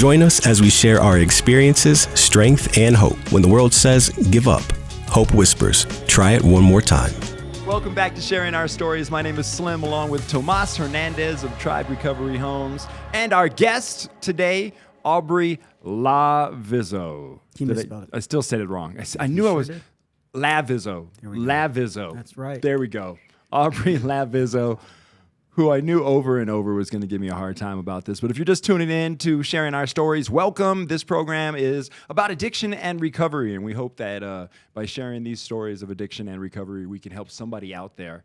Join us as we share our experiences, strength, and hope. When the world says, give up, hope whispers, try it one more time. Welcome back to Sharing Our Stories. My name is Slim, along with Tomas Hernandez of Tribe Recovery Homes, and our guest today, Aubrey Lavizzo. He misspelled it. I still said it wrong. I knew I was... did? Lavizzo. Lavizzo. That's right. There we go. Aubrey Lavizzo, who I knew over and over was going to give me a hard time about this. But if you're just tuning in to Sharing Our Stories, welcome. This program is about addiction and recovery, and we hope that by sharing these stories of addiction and recovery, we can help somebody out there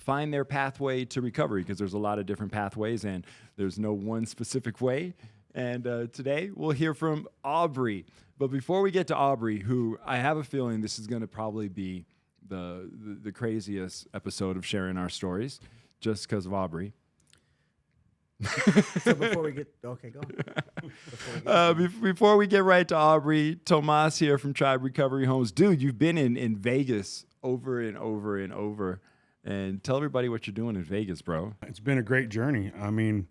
find their pathway to recovery, because there's a lot of different pathways, and there's no one specific way. And today, we'll hear from Aubrey. But before we get to Aubrey, who I have a feeling this is going to probably be the craziest episode of Sharing Our Stories, just because of Aubrey. So before we get, okay, go on. Before we get right to Aubrey, Tomas here from Tribe Recovery Homes. Dude, you've been in Vegas over and over and over. And tell everybody what you're doing in Vegas, bro. It's been a great journey. I mean,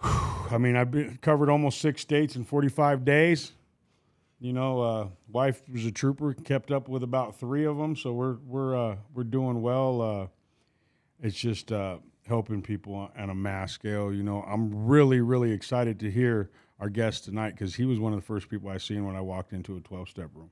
I've covered almost 6 states in 45 days. You know, wife was a trooper, kept up with about 3 of them, so we're doing well. It's just helping people on a mass scale. You know, I'm really, really excited to hear our guest tonight, because he was one of the first people I seen when I walked into a 12-step room.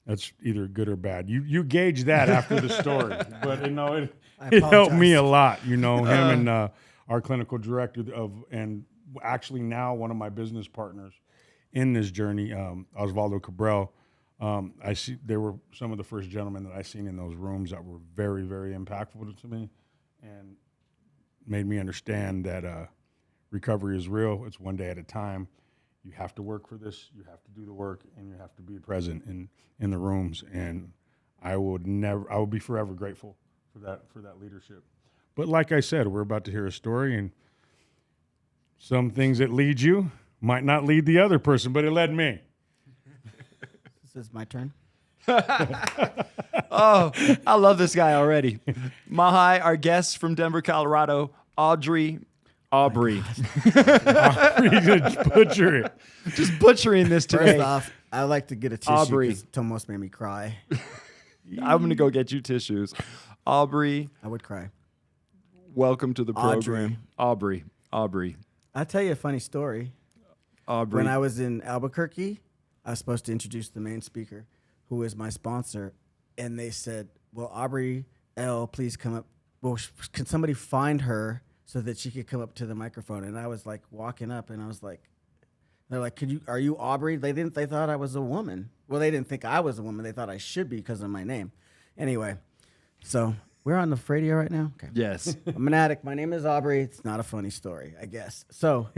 That's either good or bad. You gauge that after the story, but you know it helped me a lot. You know, him and our clinical director and actually now one of my business partners in this journey, Osvaldo Cabral. I see they were some of the first gentlemen that I seen in those rooms that were very, very impactful to me, and made me understand that recovery is real. It's one day at a time. You have to work for this. You have to do the work, and you have to be present in the rooms. And I will be forever grateful for that leadership. But like I said, we're about to hear a story, and some things that lead you might not lead the other person, but it led me. This is my turn. Oh, I love this guy already. Mahai, our guest from Denver, Colorado, Aubrey. Aubrey, just butcher it. Just butchering this today. First off, I like to get a tissue because it almost made me cry. I'm going to go get you tissues. Aubrey. I would cry. Welcome to the program. Aubrey. I'll tell you a funny story. Aubrey. When I was in Albuquerque, I was supposed to introduce the main speaker, who is my sponsor, and they said, well, Aubrey L., please come up. Well, can somebody find her so that she could come up to the microphone? And I was like walking up, and I was like, they're like, are you Aubrey? They thought I was a woman. Well, they didn't think I was a woman. They thought I should be because of my name. Anyway, so we're on the radio right now? Okay. Yes. I'm an addict. My name is Aubrey. It's not a funny story, I guess. So,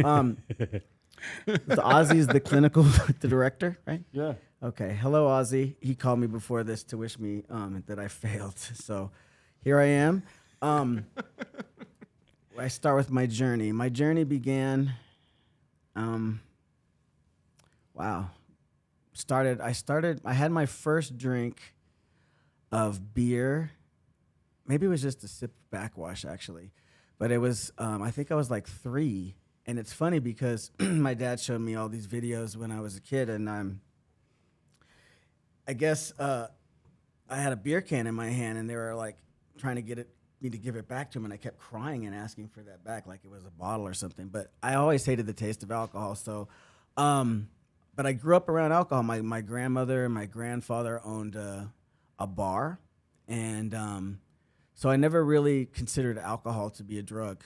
Ozzy's the clinical director, right? Yeah. Okay. Hello, Ozzy. He called me before this to wish me that I failed. So here I am. I start with my journey. My journey began, I had my first drink of beer. Maybe it was just a sip of backwash, actually. But it was, I think I was like 3. And it's funny because my dad showed me all these videos when I was a kid, and I guess I had a beer can in my hand, and they were like trying to get me to give it back to him, and I kept crying and asking for that back like it was a bottle or something. But I always hated the taste of alcohol, so but I grew up around alcohol. My grandmother and my grandfather owned a bar, and so I never really considered alcohol to be a drug.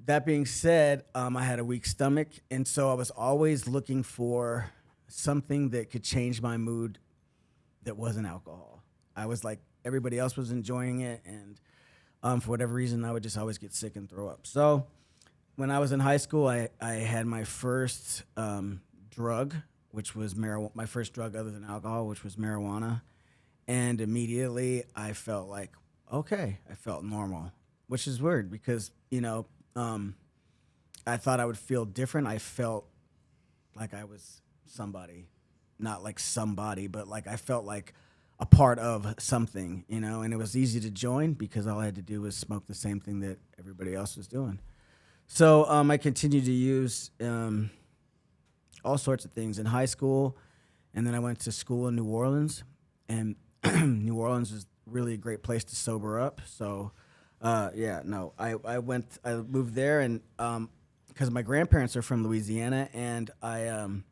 That being said, I had a weak stomach, and so I was always looking for something that could change my mood that wasn't alcohol. I was like, everybody else was enjoying it, and for whatever reason, I would just always get sick and throw up. So when I was in high school, I had my first drug, which was marijuana, my first drug other than alcohol, which was marijuana. And immediately I felt like, okay, I felt normal, which is weird because, I thought I would feel different. I felt like I was somebody, not like somebody, but like I felt like a part of something, and it was easy to join because all I had to do was smoke the same thing that everybody else was doing. So I continued to use all sorts of things in high school, and then I went to school in New Orleans, and New Orleans is really a great place to sober up. So I moved there, and because my grandparents are from Louisiana, and I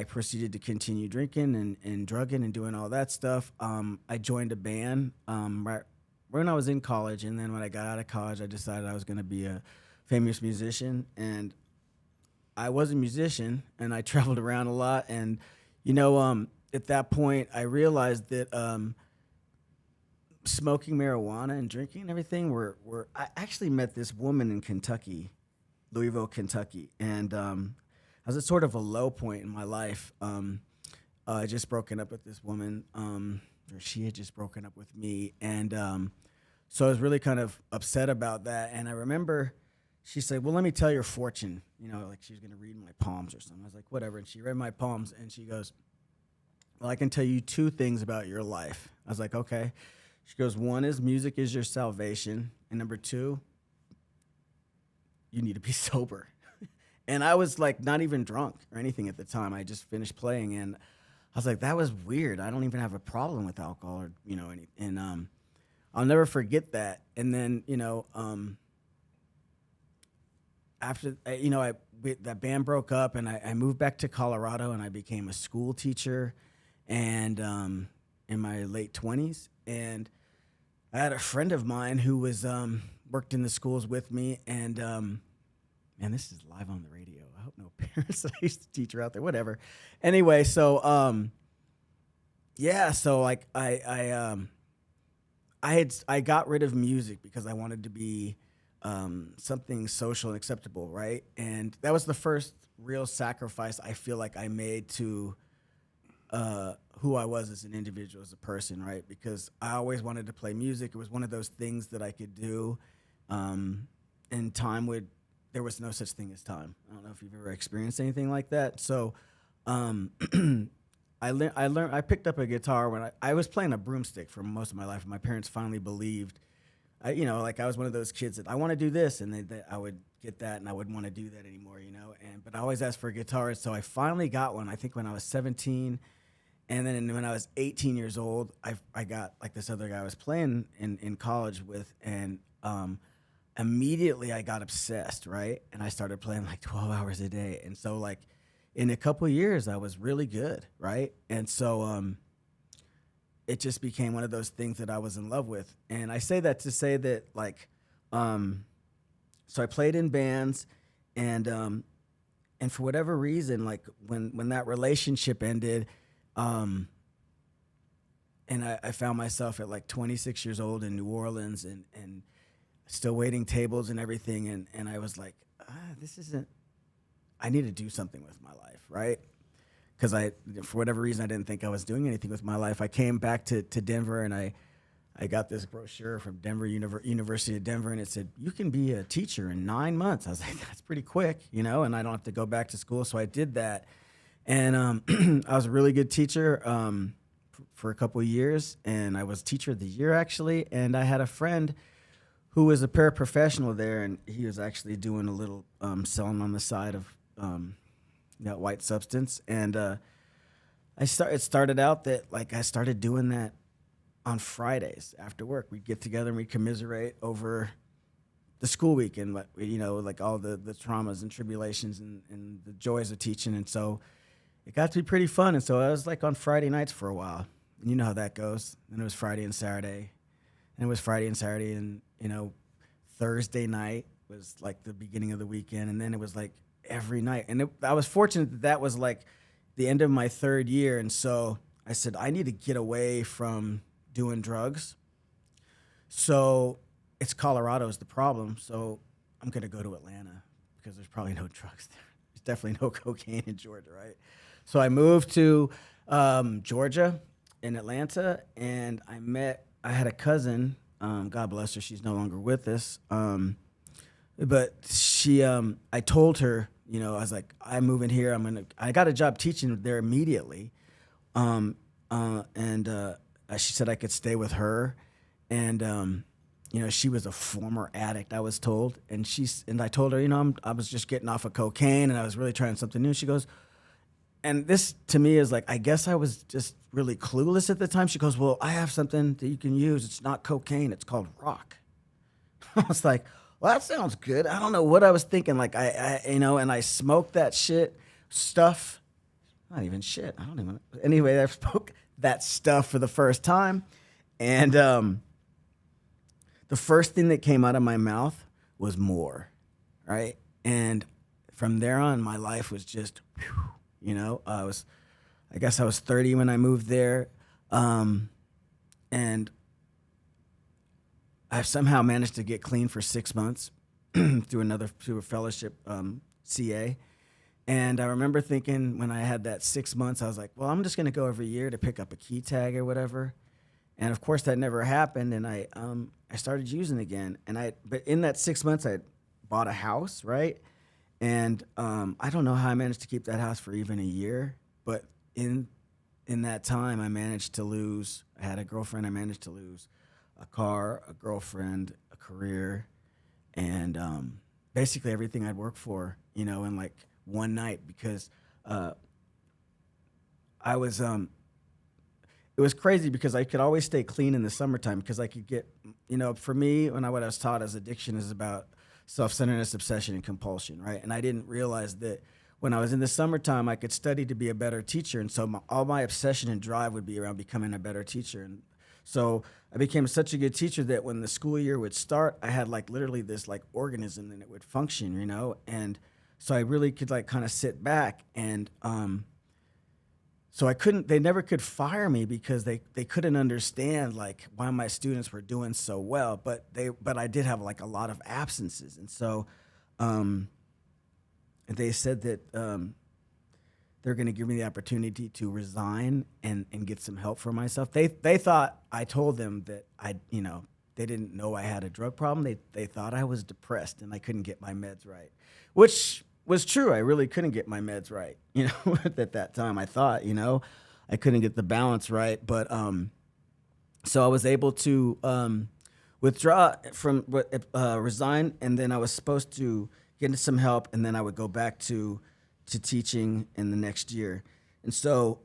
proceeded to continue drinking and drugging and doing all that stuff. I joined a band right when I was in college, and then when I got out of college, I decided I was going to be a famous musician, and I was a musician, and I traveled around a lot, and at that point, I realized that smoking marijuana and drinking and everything were. I actually met this woman in Kentucky, Louisville, Kentucky, and I was at sort of a low point in my life. I just broken up with this woman, or she had just broken up with me, and so I was really kind of upset about that. And I remember she said, "Well, let me tell your fortune." Like she was going to read my palms or something. I was like, "Whatever." And she read my palms, and she goes, "Well, I can tell you two things about your life." I was like, "Okay." She goes, "One is music is your salvation, and number two, you need to be sober." And I was like not even drunk or anything at the time. I just finished playing, and I was like, that was weird. I don't even have a problem with alcohol or any. And I'll never forget that. And then after that band broke up, and I moved back to Colorado, and I became a school teacher, and in my late 20s, and I had a friend of mine who was worked in the schools with me, and man, this is live on the radio. I hope no parents that I used to teach are out there. Whatever. Anyway, so so like I got rid of music because I wanted to be something social and acceptable, right? And that was the first real sacrifice I feel like I made to who I was as an individual, as a person, right? Because I always wanted to play music. It was one of those things that I could do, and there was no such thing as time. I don't know if you've ever experienced anything like that. So I picked up a guitar when I was playing a broomstick for most of my life. My parents finally believed, I was one of those kids that I want to do this, and I would get that, and I wouldn't want to do that anymore, but I always asked for a guitar. So I finally got one, I think when I was 17. And then when I was 18 years old, I got like this other guy I was playing in college with, and immediately I got obsessed, right? And I started playing like 12 hours a day. And so like in a couple of years, I was really good, right? And so it just became one of those things that I was in love with. And I say that to say that like, so I played in bands, and for whatever reason, like when that relationship ended, and I found myself at like 26 years old in New Orleans, and still waiting tables and everything. And I was like, I need to do something with my life, right? Because for whatever reason, I didn't think I was doing anything with my life. I came back to Denver, and I got this brochure from University of Denver, and it said, you can be a teacher in 9 months. I was like, that's pretty quick, and I don't have to go back to school. So I did that. And I was a really good teacher for a couple of years, and I was teacher of the year, actually. And I had a friend who was a paraprofessional there, and he was actually doing a little selling on the side of that white substance. And it started out that like I started doing that on Fridays after work. We'd get together and we'd commiserate over the school week and like all the traumas and tribulations and the joys of teaching. And so it got to be pretty fun. And so I was like on Friday nights for a while. And you know how that goes. And it was Friday and Saturday. And it was Friday and Saturday, and Thursday night was like the beginning of the weekend, and then it was like every night. And I was fortunate that was like the end of my third year, and so I said I need to get away from doing drugs. So it's Colorado is the problem, so I'm gonna go to Atlanta because there's probably no drugs there. There's definitely no cocaine in Georgia, right? So I moved to Georgia in Atlanta, and I had a cousin, God bless her, she's no longer with us. But she, I told her, I was like, I'm moving here. I got a job teaching there immediately. And she said I could stay with her. And she was a former addict, I was told. And I told her, I was just getting off of cocaine and I was really trying something new. She goes, and this to me is like, I guess I was just really clueless at the time. She goes, well, I have something that you can use. It's not cocaine. It's called rock. I was like, well, that sounds good. I don't know what I was thinking. Like and I smoked that stuff. Not even shit. I don't even. Anyway, I spoke that stuff for the first time. And the first thing that came out of my mouth was more, right? And from there on, my life was just, I guess I was 30 when I moved there. And I've somehow managed to get clean for 6 months through a fellowship, CA. And I remember thinking when I had that 6 months, I was like, well, I'm just going to go every year to pick up a key tag or whatever. And of course that never happened. And I started using again. But in that 6 months, I bought a house, right? And I don't know how I managed to keep that house for even a year, but in that time, I had a girlfriend, I managed to lose a car, a girlfriend, a career, and basically everything I'd worked for, in like one night, because I was, it was crazy because I could always stay clean in the summertime because I could get, for me, what I was taught as addiction is about self-centeredness, obsession, and compulsion, right? And I didn't realize that when I was in the summertime, I could study to be a better teacher. And so all my obsession and drive would be around becoming a better teacher. And so I became such a good teacher that when the school year would start, I had like literally this like organism and it would function, And so I really could like kind of sit back and so they never could fire me because they couldn't understand like why my students were doing so well, but I did have like a lot of absences. And so they said that they're going to give me the opportunity to resign and get some help for myself. They thought I told them that they didn't know I had a drug problem. They thought I was depressed and I couldn't get my meds right, which was true. I really couldn't get my meds right, at that time. I thought, I couldn't get the balance right. But so I was able to withdraw from resign, and then I was supposed to get into some help, and then I would go back to teaching in the next year. And so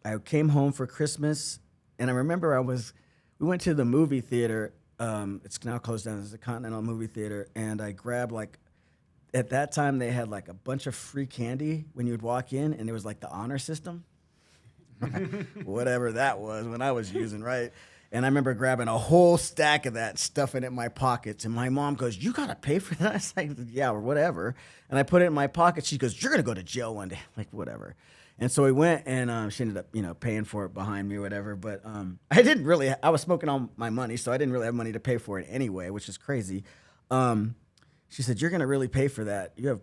I came home for Christmas, and I remember we went to the movie theater. It's now closed down. It's a Continental movie theater, and I grabbed at that time they had like a bunch of free candy when you would walk in, and it was like the honor system, whatever that was when I was using, right? And I remember grabbing a whole stack of that, stuffing it in my pockets. And my mom goes, "You got to pay for that?" I was like, "Yeah, or whatever." And I put it in my pocket. She goes, "You're going to go to jail one day." I'm like, whatever. And so we went, and she ended up, paying for it behind me or whatever. But I was smoking all my money, so I didn't really have money to pay for it anyway, which is crazy. She said, "You're going to really pay for that. You're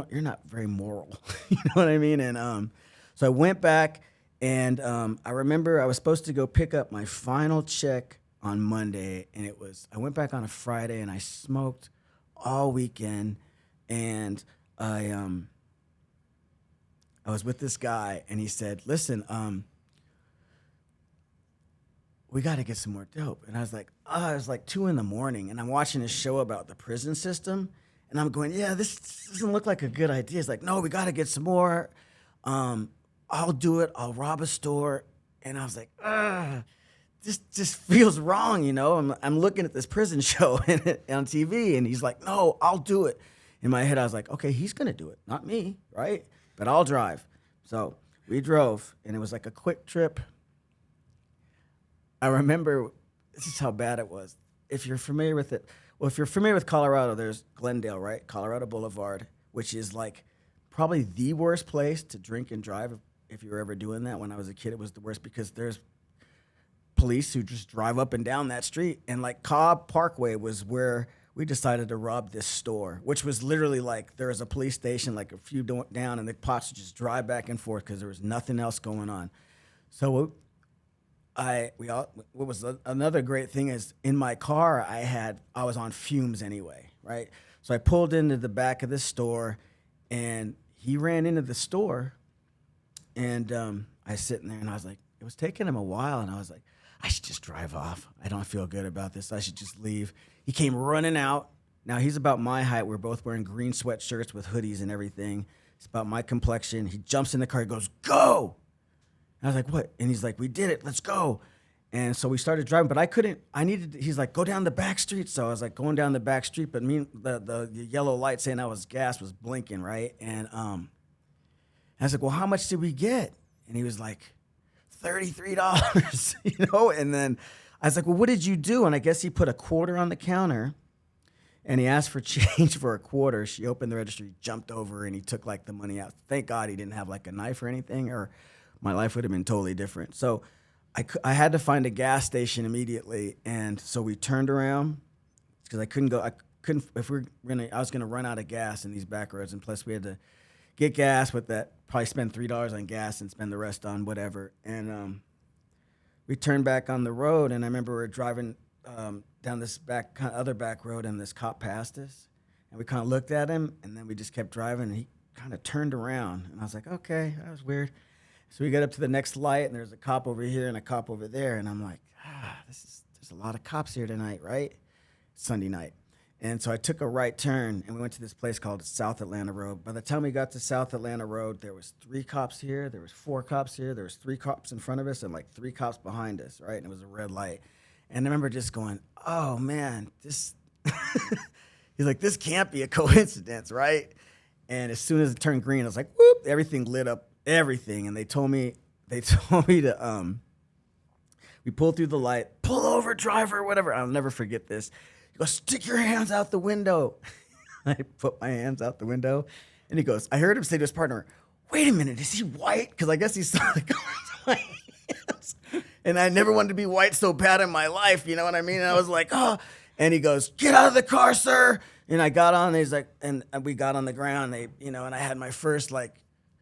not very moral." You know what I mean? And so I went back. And I remember I was supposed to go pick up my final check on Monday, and I went back on a Friday, and I smoked all weekend, and I was with this guy, and he said, "Listen, we got to get some more dope." And I was like, it was like 2 a.m, and I'm watching a show about the prison system, and I'm going, "Yeah, this doesn't look like a good idea." It's like, "No, we got to get some more. I'll do it. I'll rob a store." And I was like, this just feels wrong, I'm looking at this prison show on TV, and he's like, "No, I'll do it." In my head, I was like, okay, he's going to do it, not me, right? But I'll drive. So we drove, and it was like a quick trip. I remember, this is how bad it was. If you're familiar with it, if you're familiar with Colorado, there's Glendale, right? Colorado Boulevard, which is like probably the worst place to drink and drive. If you were ever doing that, when I was a kid, it was the worst because there's police who just drive up and down that street. And like Cobb Parkway was where we decided to rob this store, which was literally like there was a police station like a few down, and the cops would just drive back and forth because there was nothing else going on. So what was another great thing is in my car I was on fumes anyway, right? So I pulled into the back of this store, and he ran into the store. And I was sitting there, and I was like, it was taking him a while, and I was like, I should just drive off. I don't feel good about this. I should just leave. He came running out. Now, he's about my height. We're both wearing green sweatshirts with hoodies and everything. It's about my complexion. He jumps in the car. He goes, go. And I was like, what? And he's like, we did it. Let's go. And so we started driving, but I couldn't. He's like, go down the back street. So I was like going down the back street, but the yellow light saying I was gas was blinking, right? And I was like, well, how much did we get? And he was like, $33, And then I was like, well, what did you do? And I guess he put a quarter on the counter, and he asked for change for a quarter. She opened the register, he jumped over, and he took like the money out. Thank God he didn't have like a knife or anything, or my life would have been totally different. So I had to find a gas station immediately, and so we turned around because I couldn't go. I was gonna run out of gas in these back roads, and plus we had to get gas with that. Probably spend $3 on gas and spend the rest on whatever. And we turned back on the road, and I remember we were driving down this other back road, and this cop passed us, and we kind of looked at him, and then we just kept driving, and he kind of turned around, and I was like, okay, that was weird. So we got up to the next light, and there's a cop over here and a cop over there, and I'm like, there's a lot of cops here tonight, right? Sunday night. And so I took a right turn, and we went to this place called South Atlanta Road. By the time we got to South Atlanta Road, there was 3 cops here, there was 4 cops here, there was 3 cops in front of us, and like 3 cops behind us, right? And it was a red light. And I remember just going, oh man, this, he's like, this can't be a coincidence, right? And as soon as it turned green, I was like, whoop, everything lit up, everything. And they told me to, we pulled through the light, pull over, driver, whatever. I'll never forget this. He goes, stick your hands out the window. I put my hands out the window, and he goes, I heard him say to his partner, wait a minute, is he white? Because I guess he saw the colors of my hands. And I never wanted to be white so bad in my life, you know what I mean? And I was like, oh. And he goes, get out of the car, sir. And I got on, and he's like, and we got on the ground, and I had my first, like,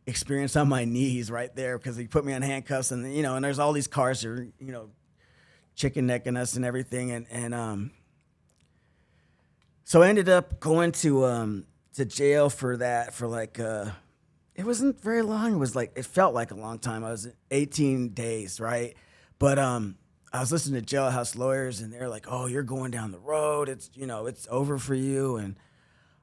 experience on my knees right there because he put me on handcuffs, and, and there's all these cars that are, chicken necking us and everything. And so I ended up going to jail for that for like, it wasn't very long. It was like, it felt like a long time. I was 18 days, right? But I was listening to Jailhouse Lawyers, and they're like, oh, you're going down the road. It's, it's over for you. And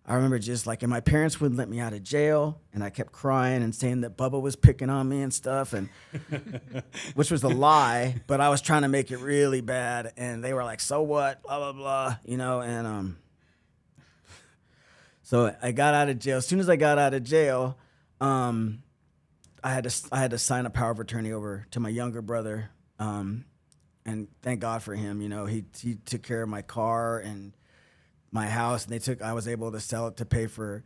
I remember just like, and my parents wouldn't let me out of jail, and I kept crying and saying that Bubba was picking on me and stuff, and which was a lie, but I was trying to make it really bad. And they were like, so what, blah, blah, blah, and so I got out of jail. As soon as I got out of jail, I had to sign a power of attorney over to my younger brother, and thank God for him. He took care of my car and my house, and I was able to sell it to pay for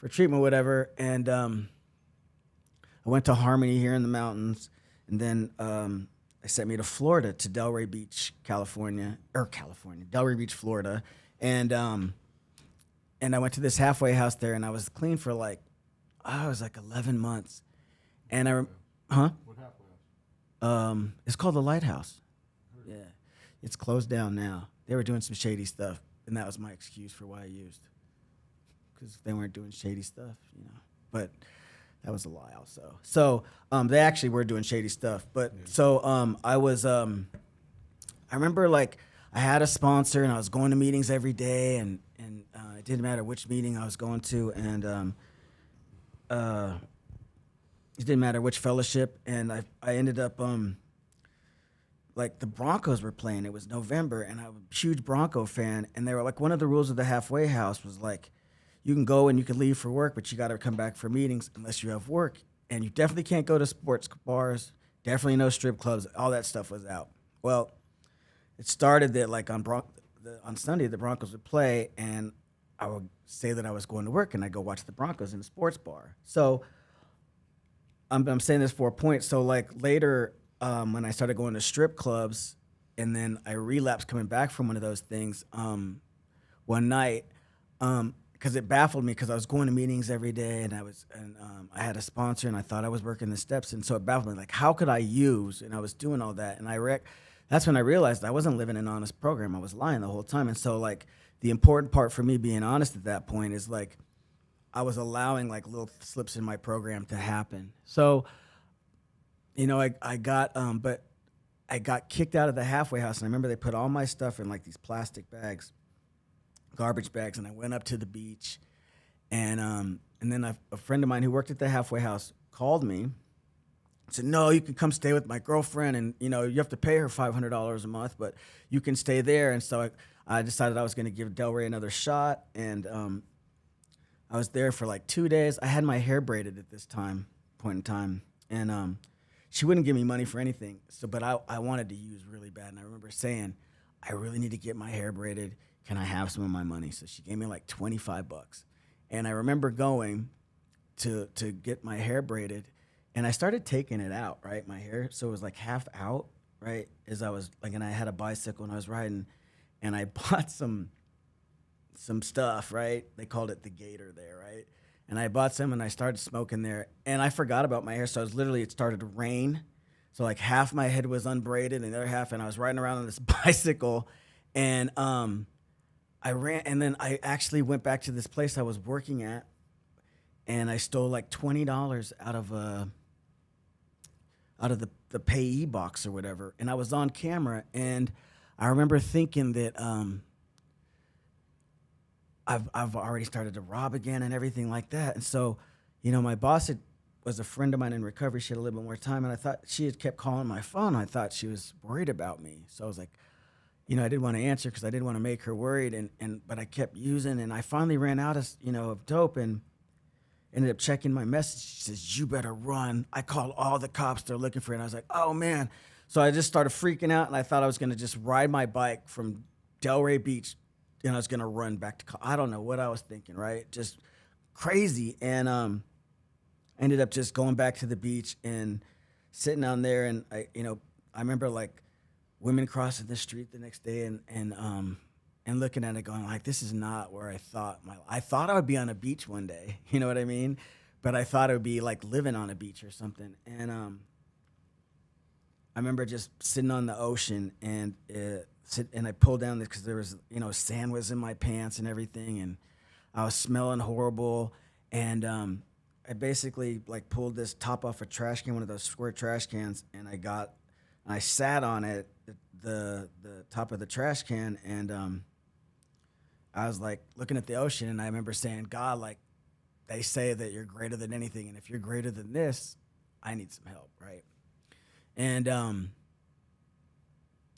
treatment, whatever. And I went to Harmony here in the mountains, and then they sent me to Florida, to Delray Beach, Delray Beach, Florida, and I went to this halfway house there, and I was clean for like, I was like 11 months, and What halfway house? It's called the Lighthouse. Yeah, it's closed down now. They were doing some shady stuff, and that was my excuse for why I used, because they weren't doing shady stuff, But that was a lie also. So they actually were doing shady stuff. But so I was, I remember like I had a sponsor, and I was going to meetings every day, and it didn't matter which meeting I was going to, and it didn't matter which fellowship, and I ended up like the Broncos were playing. It was November, and I'm a huge Bronco fan, and they were like, one of the rules of the halfway house was like, you can go and you can leave for work, but you got to come back for meetings unless you have work, and you definitely can't go to sports bars, definitely no strip clubs. All that stuff was out. Well, it started that like on Sunday the Broncos would play, and I would say that I was going to work, and I'd go watch the Broncos in a sports bar. So I'm saying this for a point. So like later, when I started going to strip clubs, and then I relapsed coming back from one of those things, one night, because it baffled me, because I was going to meetings every day, and I had a sponsor, and I thought I was working the steps, and so it baffled me, like, how could I use? And I was doing all that, and that's when I realized I wasn't living an honest program. I was lying the whole time. And so like the important part for me being honest at that point is like I was allowing like little slips in my program to happen. So, I got, but I got kicked out of the halfway house, and I remember they put all my stuff in like these plastic bags, garbage bags, and I went up to the beach, and then a friend of mine who worked at the halfway house called me, said, "No, you can come stay with my girlfriend, and you have to pay her $500 a month, but you can stay there." And so I decided I was going to give Delray another shot, and I was there for like 2 days. I had my hair braided at this point in time, and she wouldn't give me money for anything. But I wanted to use really bad, and I remember saying, "I really need to get my hair braided. Can I have some of my money?" So she gave me like $25, and I remember going to get my hair braided, and I started taking it out, right, my hair. So it was like half out, right, as I was like, and I had a bicycle and I was riding, and I bought some stuff, right? They called it the Gator there, right? And I bought some and I started smoking there, and I forgot about my hair. So it started to rain. So like half my head was unbraided and the other half, and I was riding around on this bicycle, and I ran, and then I actually went back to this place I was working at, and I stole like $20 out of the payee box or whatever, and I was on camera, and I remember thinking that I've already started to rob again and everything like that. And so, my boss was a friend of mine in recovery. She had a little bit more time, and I thought she had kept calling my phone. I thought she was worried about me. So I was like, I didn't want to answer because I didn't want to make her worried. But I kept using, and I finally ran out of dope, and ended up checking my message. She says, "You better run." I called all the cops. They're looking for you. And I was like, oh man. So I just started freaking out, and I thought I was going to just ride my bike from Delray Beach, and I was going to run back to, I don't know what I was thinking, right? Just crazy. And I ended up just going back to the beach and sitting down there. And I remember like women crossing the street the next day, and looking at it going like, this is not where I thought I thought I would be on a beach one day. You know what I mean? But I thought it would be like living on a beach or something. And I remember just sitting on the ocean, and I pulled down this because there was, sand was in my pants and everything, and I was smelling horrible. And I basically like pulled this top off a trash can, one of those square trash cans, and I sat on it, the top of the trash can, and I was like looking at the ocean, and I remember saying, "God, like, they say that you're greater than anything, and if you're greater than this, I need some help," right? And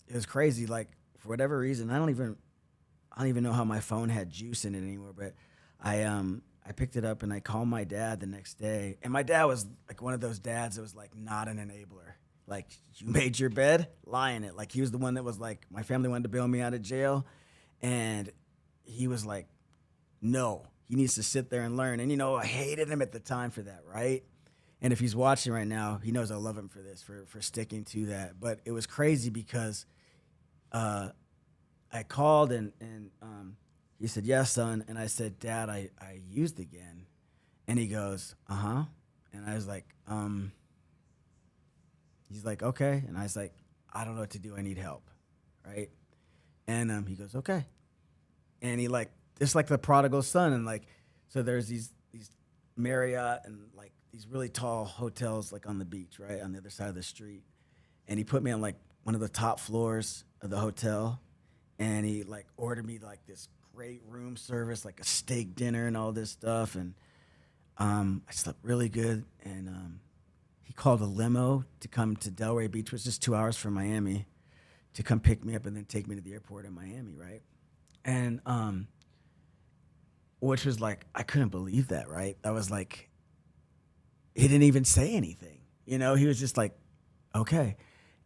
it was crazy. Like, for whatever reason, I don't even know how my phone had juice in it anymore. But I picked it up and I called my dad the next day, and my dad was like one of those dads that was like not an enabler. Like, you made your bed, lie in it. Like, he was the one that was like, my family wanted to bail me out of jail, and he was like, no, he needs to sit there and learn. And I hated him at the time for that, right? And if he's watching right now, he knows I love him for this, for sticking to that. But it was crazy because I called, and he said, "Yes, son." And I said, "Dad, I used again." And he goes, "Uh-huh." And I was like, he's like, "Okay." And I was like, "I don't know what to do. I need help." Right? And he goes, "Okay." And he like, just like the prodigal son. And like, so there's these Marriott and like these really tall hotels like on the beach, right, on the other side of the street. And he put me on like one of the top floors of the hotel, and he like ordered me like this great room service, like a steak dinner and all this stuff. And I slept really good. And he called a limo to come to Delray Beach, which is just 2 hours from Miami, to come pick me up and then take me to the airport in Miami, right? And which was like, I couldn't believe that, right? I was like, he didn't even say anything, he was just like, okay.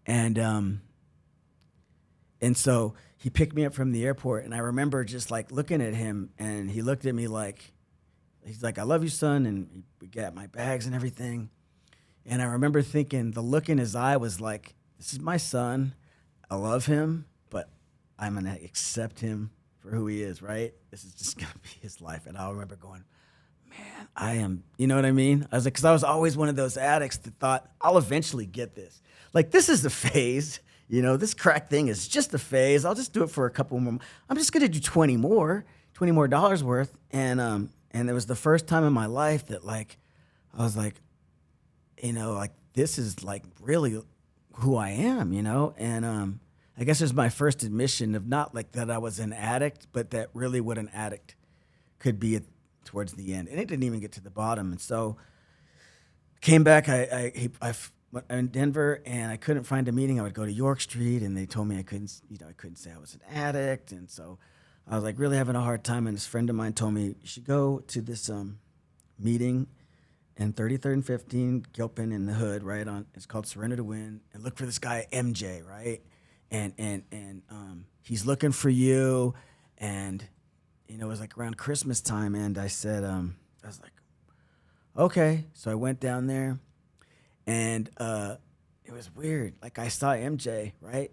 And so he picked me up from the airport, and I remember just like looking at him, and he looked at me like, he's like, "I love you, son," and we got my bags and everything. And I remember thinking, the look in his eye was like, this is my son, I love him, but I'm gonna accept him for who he is, right? This is just gonna be his life. And I remember going, man, I am, you know what I mean? I was like, because I was always one of those addicts that thought, I'll eventually get this. Like, this is a phase, this crack thing is just a phase. I'll just do it for a couple more. I'm just gonna do $20 more worth. And it was the first time in my life that like, I was like, like, this is like really who I am, you know? And I guess it was my first admission of not like that I was an addict, but that really what an addict could be towards the end. And it didn't even get to the bottom. And so came back, I went in Denver, and I couldn't find a meeting. I would go to York Street, and they told me I couldn't say I was an addict. And so I was like really having a hard time. And this friend of mine told me, you should go to this meeting in 33rd and 15, Gilpin in the hood, right on. It's called Surrender to Win, and look for this guy MJ, right? And he's looking for you, and you know it was like around Christmas time, and I said, I was like, okay. So I went down there, and it was weird. Like I saw MJ, right,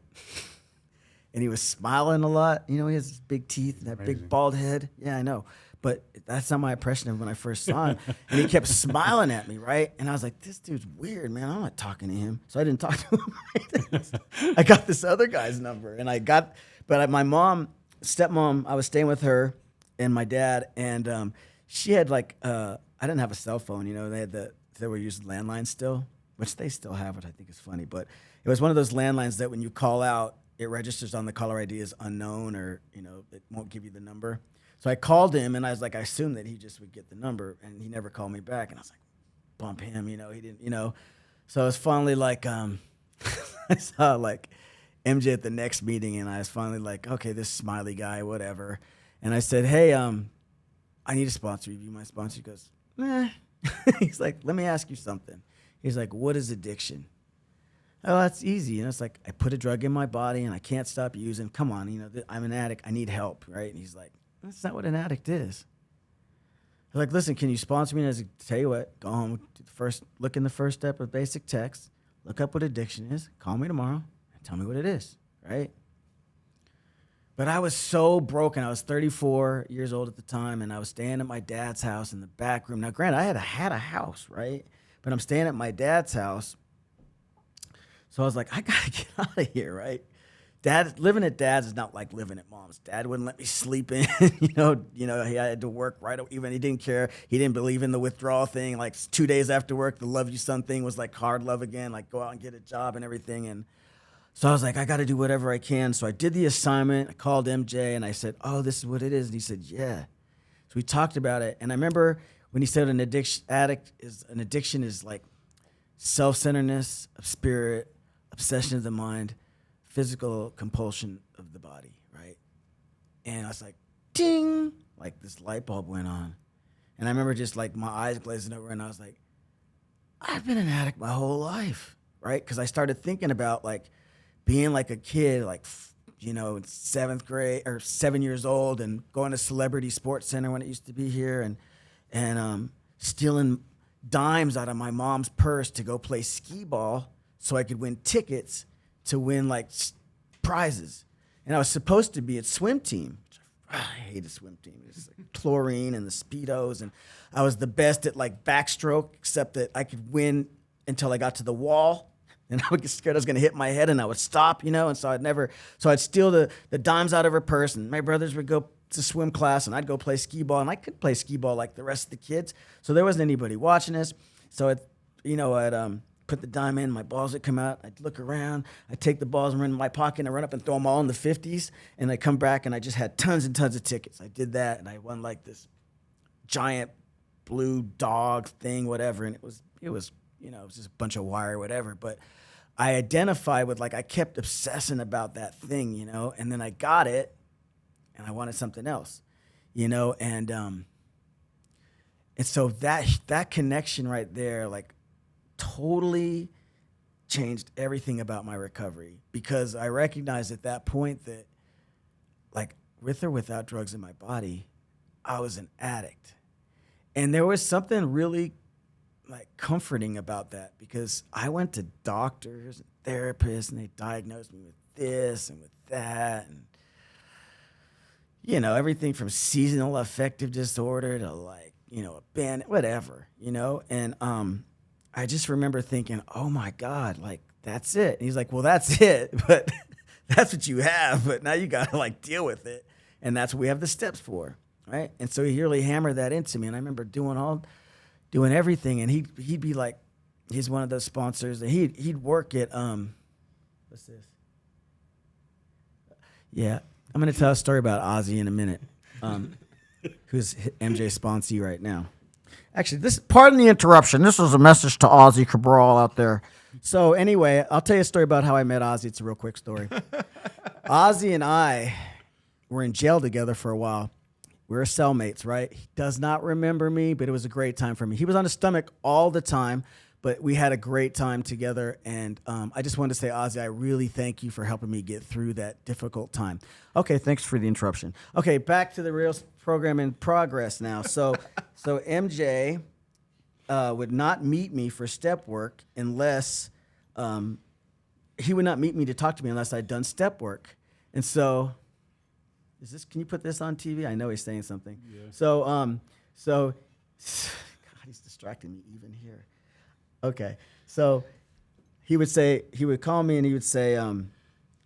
and he was smiling a lot. You know, he has big teeth and that big bald head. Yeah, I know. But that's not my impression of when I first saw him. And he kept smiling at me, right? And I was like, this dude's weird, man. I'm not talking to him. So I didn't talk to him. I got this other guy's number. And my mom, stepmom, I was staying with her and my dad. And she had like, I didn't have a cell phone, you know. They were using landlines still, which they still have, which I think is funny. But it was one of those landlines that when you call out, it registers on the caller ID as unknown, or, you know, it won't give you the number. So I called him, and I was like, I assumed that he just would get the number, and he never called me back. And I was like, bump him, you know, he didn't, you know. So I was finally like, I saw like MJ at the next meeting, and I was finally like, okay, this smiley guy, whatever. And I said, hey, I need a sponsor. You my sponsor? He goes, nah. He's like, let me ask you something. He's like, what is addiction? Oh, that's easy. You know, it's like I put a drug in my body, and I can't stop using. Come on, you know, I'm an addict. I need help, right? And he's like, that's not what an addict is. I was like, listen, can you sponsor me? And I was like, tell you what, go home, look in the first step of basic text, look up what addiction is, call me tomorrow, and tell me what it is, right? But I was so broken. I was 34 years old at the time, and I was staying at my dad's house in the back room. Now, granted, I had a house, right? But I'm staying at my dad's house. So I was like, I got to get out of here, right? Living at dad's is not like living at mom's. Dad wouldn't let me sleep in. you know, he had to work right away. Even he didn't care. He didn't believe in the withdrawal thing. Like 2 days after work, the love you son thing was like hard love again. Like go out and get a job and everything. And so I was like, I got to do whatever I can. So I did the assignment. I called MJ and I said, oh, this is what it is. And he said, yeah. So we talked about it. And I remember when he said an addiction is like self-centeredness of spirit, obsession of the mind, physical compulsion of the body, right? And I was like, ding, like this light bulb went on. And I remember just like my eyes glazing over, and I was like, I've been an addict my whole life, right? Because I started thinking about like being like a kid, like, you know, in 7th grade or 7 years old, and going to Celebrity Sports Center when it used to be here, and stealing dimes out of my mom's purse to go play skee ball so I could win tickets to win like prizes. And I was supposed to be at swim team. I hated swim team. It was like chlorine and the Speedos. And I was the best at like backstroke, except that I could win until I got to the wall. And I would get scared I was going to hit my head, and I would stop, you know. And so I'd steal the dimes out of her purse, and my brothers would go to swim class, and I'd go play skee ball. And I could play skee ball like the rest of the kids. So there wasn't anybody watching us. So I'd put the dime in, my balls would come out, I'd look around, I'd take the balls and run in my pocket, and I'd run up and throw them all in the 50s, and I'd come back, and I just had tons and tons of tickets. I did that, and I won like this giant blue dog thing, whatever, and it was you know, it was just a bunch of wire, whatever, but I identified with, like, I kept obsessing about that thing, you know, and then I got it, and I wanted something else, you know, and so that connection right there, like, totally changed everything about my recovery, because I recognized at that point that, like, with or without drugs in my body, I was an addict. And there was something really, like, comforting about that, because I went to doctors and therapists, and they diagnosed me with this and with that, and, you know, everything from seasonal affective disorder to, like, you know, whatever, you know, and I just remember thinking, oh my God, like, that's it. And he's like, well, that's it, but that's what you have, but now you got to, like, deal with it. And that's what we have the steps for, right? And so he really hammered that into me. And I remember doing everything. And he'd be like, he's one of those sponsors, and he'd work at What's this? Yeah, I'm going to tell a story about Ozzy in a minute, who's MJ's sponsee right now. Actually, pardon the interruption. This is a message to Ozzy Cabral out there. So anyway, I'll tell you a story about how I met Ozzy. It's a real quick story. Ozzy and I were in jail together for a while. We were cellmates, right? He does not remember me, but it was a great time for me. He was on his stomach all the time, but we had a great time together. And I just wanted to say, Ozzy, I really thank you for helping me get through that difficult time. Okay, thanks for the interruption. Okay, back to the real program in progress now. So MJ would not meet me for step work unless he would not meet me to talk to me unless I'd done step work. And so, can you put this on TV? I know he's saying something. Yeah. So God, he's distracting me even here. Okay, so he would call me and he would say,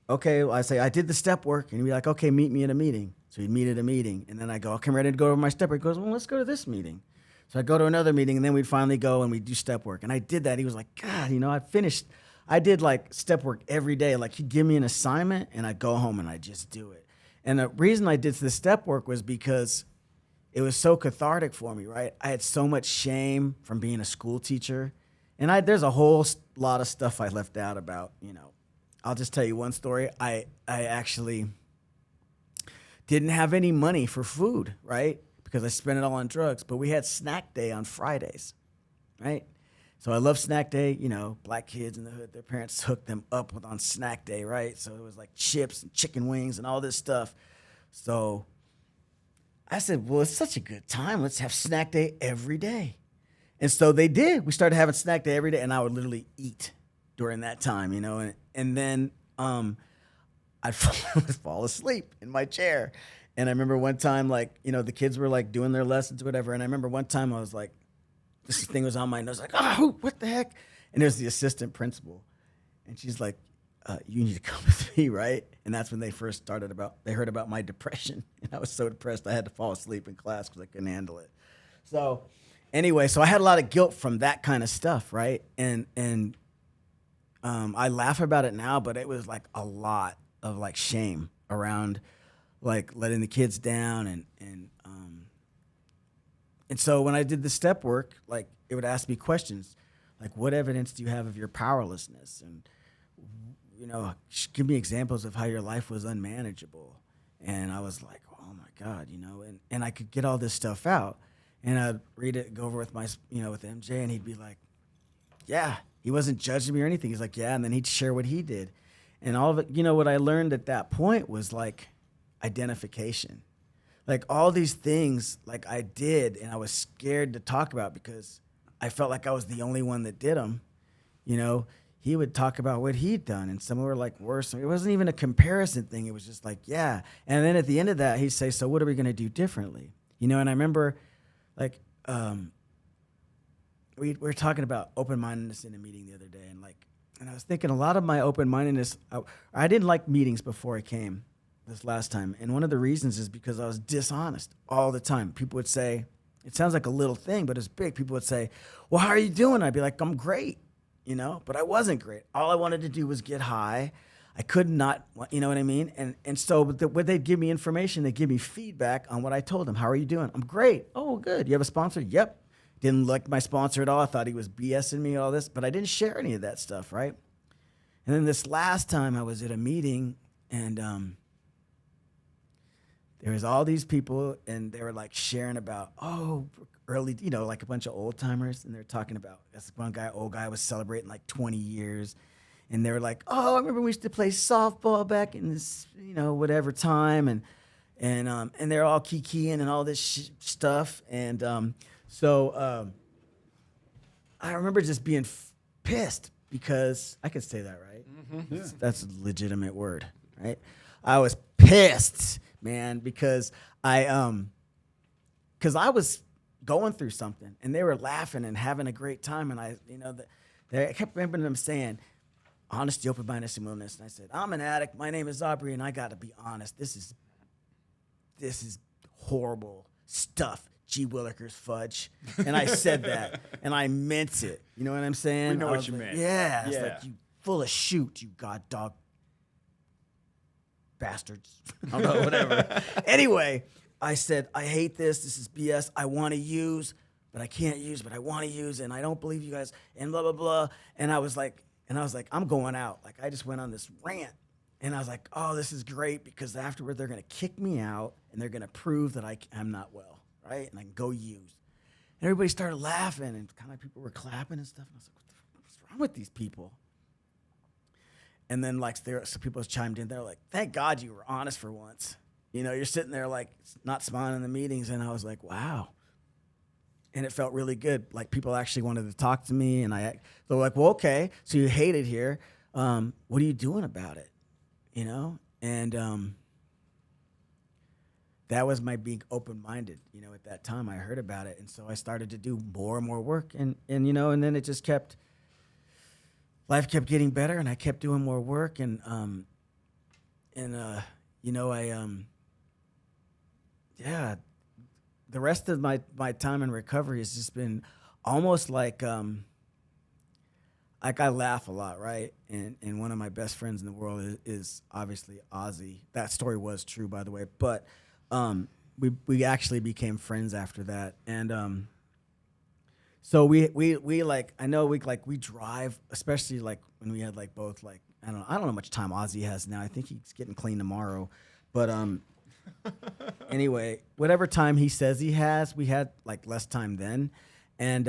okay, well, I say, I did the step work. And he'd be like, okay, meet me at a meeting. So he'd meet at a meeting. And then I go, okay, I'm ready to go over my step work. He goes, well, let's go to this meeting. So I go to another meeting and then we'd finally go and we'd do step work. And I did that. He was like, God, I did like step work every day. Like he'd give me an assignment and I'd go home and I'd just do it. And the reason I did the step work was because it was so cathartic for me, right? I had so much shame from being a school teacher. And there's a whole lot of stuff I left out about, I'll just tell you one story. I actually didn't have any money for food, right? Because I spent it all on drugs. But we had snack day on Fridays, right? So I love snack day. Black kids in the hood, their parents hooked them up on snack day, right? So it was like chips and chicken wings and all this stuff. So I said, well, it's such a good time. Let's have snack day every day. And so they did. We started having snack day every day, and I would literally eat during that time, and then I'd fall asleep in my chair. And I remember one time, the kids were like doing their lessons or whatever. And I remember one time I was like, this thing was on my nose, like, oh, what the heck? And it was the assistant principal. And she's like, you need to come with me, right? And that's when they first they heard about my depression. And I was so depressed I had to fall asleep in class because I couldn't handle it. So anyway, I had a lot of guilt from that kind of stuff, right? And I laugh about it now, but it was like a lot of like shame around like letting the kids down and so when I did the step work, like it would ask me questions like, what evidence do you have of your powerlessness? And give me examples of how your life was unmanageable. And I was like, oh my God, and I could get all this stuff out. And I'd read it, go over with with MJ, and he'd be like, yeah, he wasn't judging me or anything. He's like, yeah, and then he'd share what he did. And all of it, what I learned at that point was like identification. Like all these things like I did and I was scared to talk about because I felt like I was the only one that did them. He would talk about what he'd done and some were like worse. It wasn't even a comparison thing. It was just like, yeah. And then at the end of that, he'd say, so what are we going to do differently? And I remember like, we were talking about open-mindedness in a meeting the other day. And I was thinking a lot of my open-mindedness, I didn't like meetings before I came this last time. And one of the reasons is because I was dishonest all the time. People would say, it sounds like a little thing, but it's big. People would say, well, how are you doing? I'd be like, I'm great, but I wasn't great. All I wanted to do was get high. I could not, you know what I mean? And so when they'd give me information, they'd give me feedback on what I told them. How are you doing? I'm great. Oh, good. You have a sponsor? Yep. Didn't like my sponsor at all. I thought he was BSing me, all this, but I didn't share any of that stuff, right? And then this last time I was at a meeting and there was all these people and they were like sharing about, early, like a bunch of old timers. And they're talking about, this one guy, old guy was celebrating like 20 years. And they were like, oh, I remember we used to play softball back in this, whatever time. And they're all kikiing and all this stuff. And so I remember just being pissed because I could say that, right? Mm-hmm. Yeah. That's a legitimate word, right? I was pissed, man, because I was going through something and they were laughing and having a great time. And I kept remembering them saying, honesty, open-mindedness, and willingness. And I said, I'm an addict. My name is Aubrey, and I got to be honest. This is horrible stuff. G. Willikers fudge. And I said that, and I meant it. You know what I'm saying? We know what you meant. Yeah. It's like, you full of shoot, you god dog bastards. I don't know, whatever. Anyway, I said, I hate this. This is BS. I want to use, but I can't use, but I want to use, and I don't believe you guys, and blah, blah, blah. And I was like, I'm going out. Like, I just went on this rant. And I was like, oh, this is great, because afterward they're going to kick me out, and they're going to prove that I'm not well, right? And I can go use. And everybody started laughing, and kind of people were clapping and stuff. And I was like, what's wrong with these people? And then like some people chimed in. They're like, thank God you were honest for once. You know, you're sitting there like not smiling in the meetings. And I was like, wow. And it felt really good. Like people actually wanted to talk to me. And they're like, well, okay, so you hate it here. What are you doing about it? You know? And that was my being open-minded. You know, at that time I heard about it. And so I started to do more and more work. And you know, and then it just life kept getting better, and I kept doing more work, and you know, the rest of my time in recovery has just been almost like I laugh a lot, right? And one of my best friends in the world is obviously Ozzy. That story was true, by the way, but we actually became friends after that, and so we like, I know we drive, especially like when we had like both like, I don't know how much time Ozzy has now. I think he's getting clean tomorrow. But anyway, whatever time he says he has, we had like less time then. And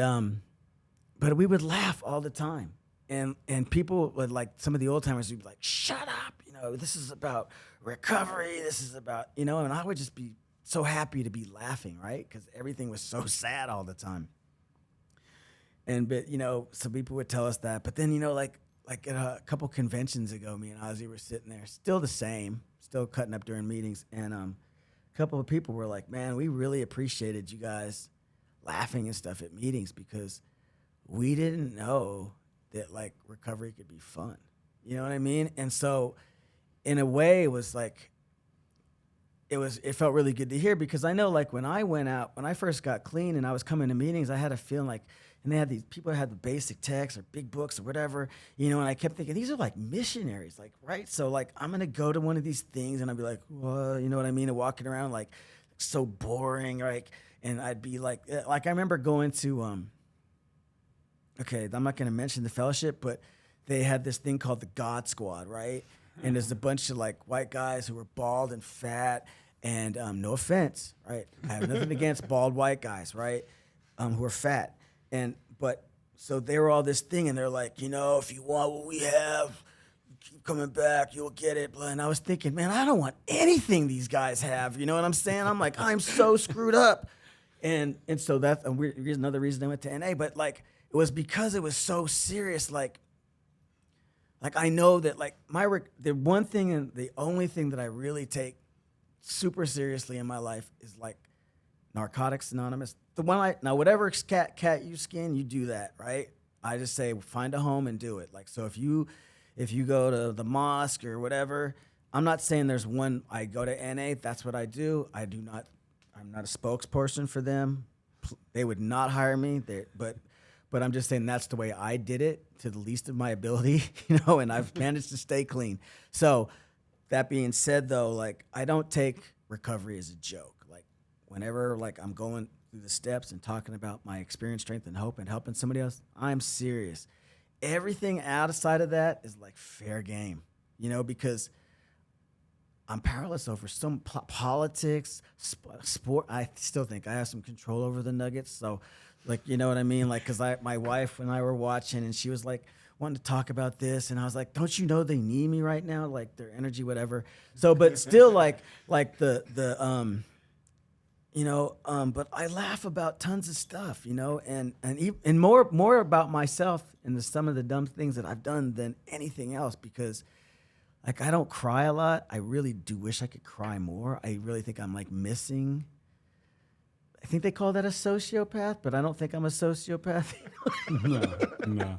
but we would laugh all the time. And people would, like, some of the old timers would be like, shut up, you know, this is about recovery, this is about, you know, and I would just be so happy to be laughing, right? Because everything was so sad all the time. But you know, some people would tell us that. But then, you know, like at a couple conventions ago, me and Ozzy were sitting there, still the same, still cutting up during meetings. And a couple of people were like, man, we really appreciated you guys laughing and stuff at meetings, because we didn't know that like recovery could be fun. You know what I mean? And so in a way it was like, it felt really good to hear, because I know like when I first got clean and I was coming to meetings, I had a feeling like, and they had these people that had the basic texts or big books or whatever, you know, and I kept thinking, these are like missionaries, like, right? So like, I'm going to go to one of these things and I'd be like, well, you know what I mean? And walking around like so boring, right? And I'd be like I remember going to, okay, I'm not going to mention the fellowship, but they had this thing called the God Squad, right? And there's a bunch of like white guys who were bald and fat, and no offense, right? I have nothing against bald white guys, right? Who are fat. But so they were all this thing, and they're like, you know, if you want what we have, keep coming back, you'll get it. And I was thinking, man, I don't want anything these guys have. You know what I'm saying? I'm like, I'm so screwed up. And so that's another reason I went to NA. But like, it was because it was so serious. Like I know that like the one thing and the only thing that I really take super seriously in my life is like Narcotics Anonymous. The one now whatever cat you skin, you do that, right? I just say find a home and do it. Like, so if you go to the mosque or whatever, I'm not saying there's one. I go to NA, that's what I do. I'm not a spokesperson for them. They would not hire me. But I'm just saying that's the way I did it to the least of my ability, you know, and I've managed to stay clean. So that being said, though, like I don't take recovery as a joke. Like whenever like I'm going through the steps and talking about my experience, strength, and hope and helping somebody else, I'm serious. Everything outside of that is like fair game, you know, because I'm powerless over some politics, sport. I still think I have some control over the Nuggets. So, like, you know what I mean? Like, because my wife and I were watching, and she was like wanting to talk about this, and I was like, don't you know they need me right now? Like their energy, whatever. So, but still, like the you know, but I laugh about tons of stuff, you know, and more about myself and some of the dumb things that I've done than anything else, because like I don't cry a lot. I really do wish I could cry more. I really think I'm like missing. I think they call that a sociopath, but I don't think I'm a sociopath. No.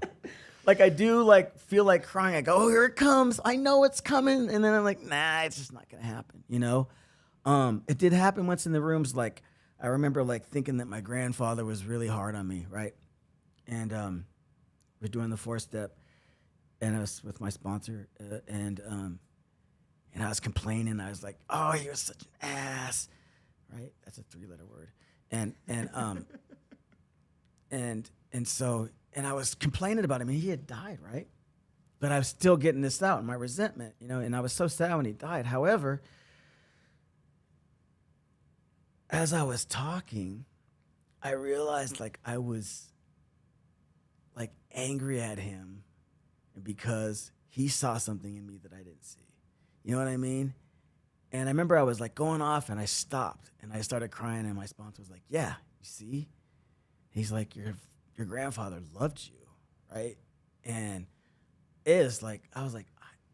Like I do like feel like crying. I go, oh, here it comes. I know it's coming. And then I'm like, nah, it's just not going to happen, you know? It did happen once in the rooms. Like I remember like thinking that my grandfather was really hard on me, right? And we're doing the 4-step. and I was with my sponsor, and I was complaining. I was like, "Oh, he was such an ass," right? That's a 3-letter word, and I was complaining about him, and he had died, right? But I was still getting this out in my resentment, and I was so sad when he died. However, as I was talking, I realized like I was like angry at him because he saw something in me that I didn't see. You know what I mean? And I remember I was like going off, and I stopped and I started crying, and my sponsor was like, "Yeah, you see?" He's like, your grandfather loved you, right? And it is like, I was like,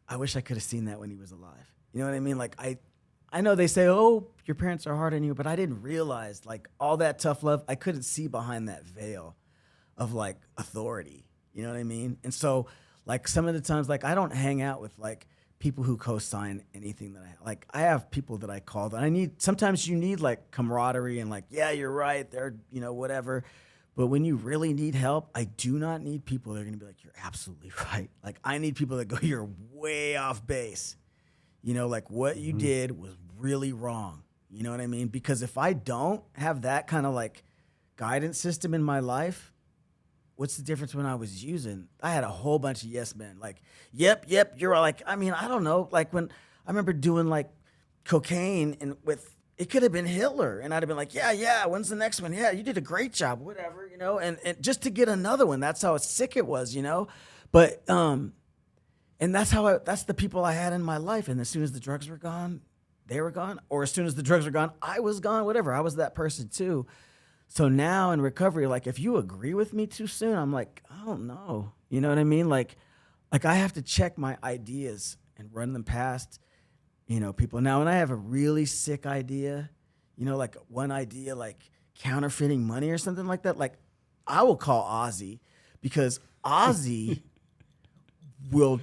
I wish I could have seen that when he was alive. You know what I mean? Like I know they say, "Oh, your parents are hard on you," but I didn't realize like all that tough love, I couldn't see behind that veil of like authority. You know what I mean? And so like some of the times, like I don't hang out with like people who co-sign anything that I have people that I call that sometimes you need like camaraderie and like, yeah, you're right. They're, whatever. But when you really need help, I do not need people that are going to be like, "You're absolutely right." Like I need people that go, "You're way off base." Like what you did was really wrong. You know what I mean? Because if I don't have that kind of like guidance system in my life, what's the difference when I was using? I had a whole bunch of yes men. Like, yep, you're like, I mean, I don't know. Like when I remember doing like cocaine and it could have been Hitler. And I'd have been like, yeah, when's the next one? Yeah, you did a great job, whatever, and just to get another one. That's how sick it was, But, and that's the people I had in my life. And as soon as the drugs were gone, they were gone. Or as soon as the drugs were gone, I was gone, whatever. I was that person too. So now in recovery, like if you agree with me too soon, I'm like, I don't know. You know what I mean? Like I have to check my ideas and run them past, people. Now, when I have a really sick idea, like one idea, like counterfeiting money or something like that, like I will call Ozzy because Ozzy will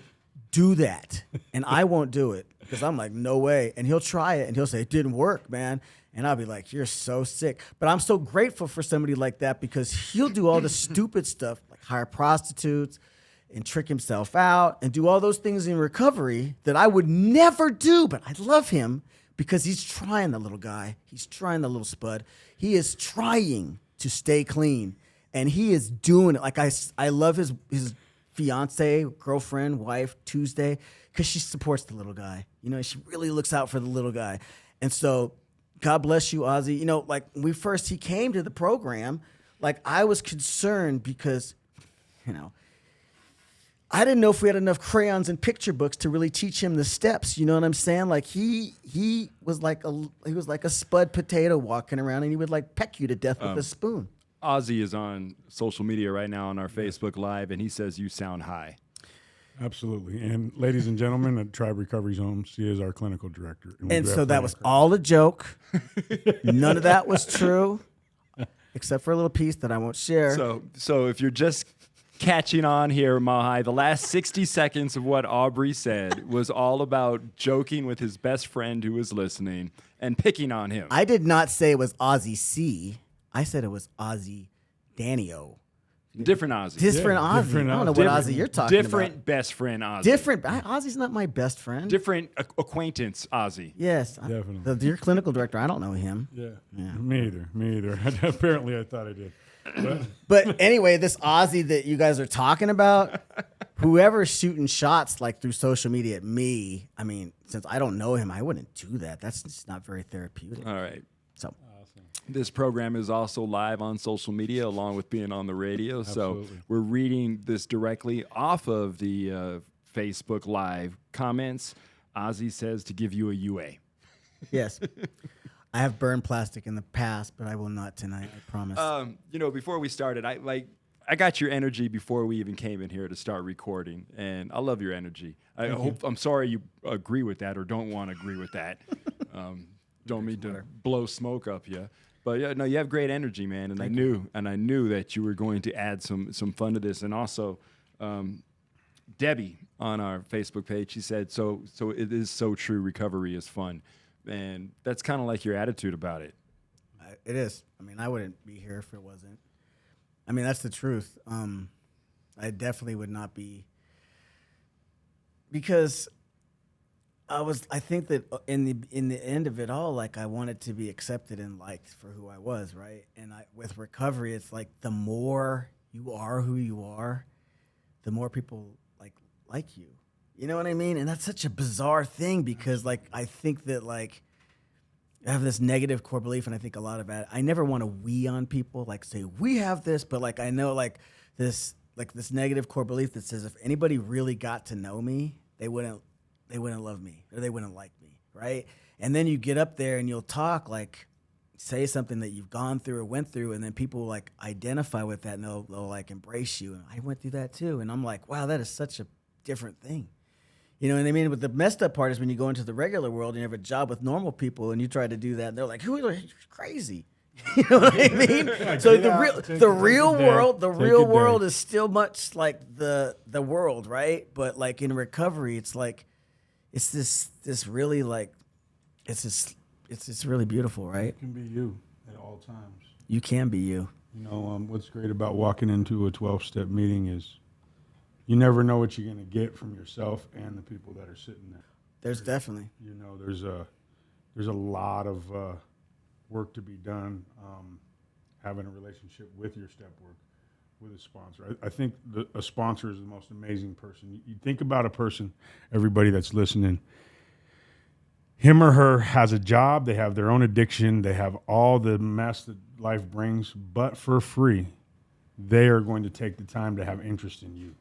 do that and I won't do it because I'm like, no way. And he'll try it and he'll say, "It didn't work, man." And I'll be like, "You're so sick." But I'm so grateful for somebody like that because he'll do all the stupid stuff, like hire prostitutes and trick himself out and do all those things in recovery that I would never do. But I love him because he's trying, the little guy. He's trying, the little spud. He is trying to stay clean. And he is doing it. Like I love his fiance, girlfriend, wife, Tuesday, because she supports the little guy. She really looks out for the little guy. And so God bless you, Ozzy. Like when he came to the program, like I was concerned because, I didn't know if we had enough crayons and picture books to really teach him the steps. You know what I'm saying? Like he was like a spud potato walking around, and he would like peck you to death with a spoon. Ozzy is on social media right now on our Facebook Live, and he says you sound high. Absolutely. And ladies and gentlemen, at Tribe Recovery Home, she is our clinical director. And so that was all a joke. None of that was true, except for a little piece that I won't share. So if you're just catching on here, Mahai, the last 60 seconds of what Aubrey said was all about joking with his best friend who was listening and picking on him. I did not say it was Ozzy C. I said it was Ozzy Danny-O. Different Ozzy. Different Ozzy. Different I don't know Ozzy. what Ozzy you're talking about. Different best friend Ozzy. Ozzy's not my best friend. Different acquaintance Ozzy. Yes. Definitely. Your clinical director, I don't know him. Yeah. Me either. Apparently, I thought I did. But anyway, this Ozzy that you guys are talking about, whoever's shooting shots like through social media at me, I mean, since I don't know him, I wouldn't do that. That's just not very therapeutic. All right. So this program is also live on social media along with being on the radio. Absolutely. So we're reading this directly off of the Facebook Live comments. Ozzy says to give you a UA. yes. I have burned plastic in the past, but I will not tonight, I promise. Before we started, I got your energy before we even came in here to start recording, and I love your energy. I'm sorry you agree with that or don't want to agree with that. Don't mean to blow smoke up you. But yeah, no, you have great energy, man, and I knew that you were going to add some fun to this. And also, Debbie on our Facebook page, she said, so it is so true, recovery is fun. And that's kind of like your attitude about it. It is. I mean, I wouldn't be here if it wasn't. I mean, that's the truth. I definitely would not be because I think that in the end of it all, like I wanted to be accepted and liked for who I was, right? And with recovery, it's like the more you are who you are, the more people like you. You know what I mean? And that's such a bizarre thing because like I think that like I have this negative core belief, and I think a lot about it. I never want to we on people, like say we have this, but like I know like this negative core belief that says if anybody really got to know me, they wouldn't love me or they wouldn't like me, right? And then you get up there and you'll talk like say something that you've gone through or went through, and then people like identify with that and they'll like embrace you. And I went through that too, and I'm like, wow, that is such a different thing. You know what I mean? But the messed up part is when you go into the regular world and you have a job with normal people and you try to do that, and they're like, "Who are you? Crazy?" You know what I mean? So the real world is still much like the world, right? But like in recovery, it's like it's this really like it's really beautiful, right? You can be you at all times. You can be you. You know, what's great about walking into a 12-step meeting is you never know what you're going to get from yourself and the people that are sitting there. There's definitely. You know, there's a lot of work to be done having a relationship with your step work, with a sponsor. I think a sponsor is the most amazing person. You think about a person, everybody that's listening, him or her has a job, they have their own addiction, they have all the mess that life brings, but for free, they are going to take the time to have interest in you,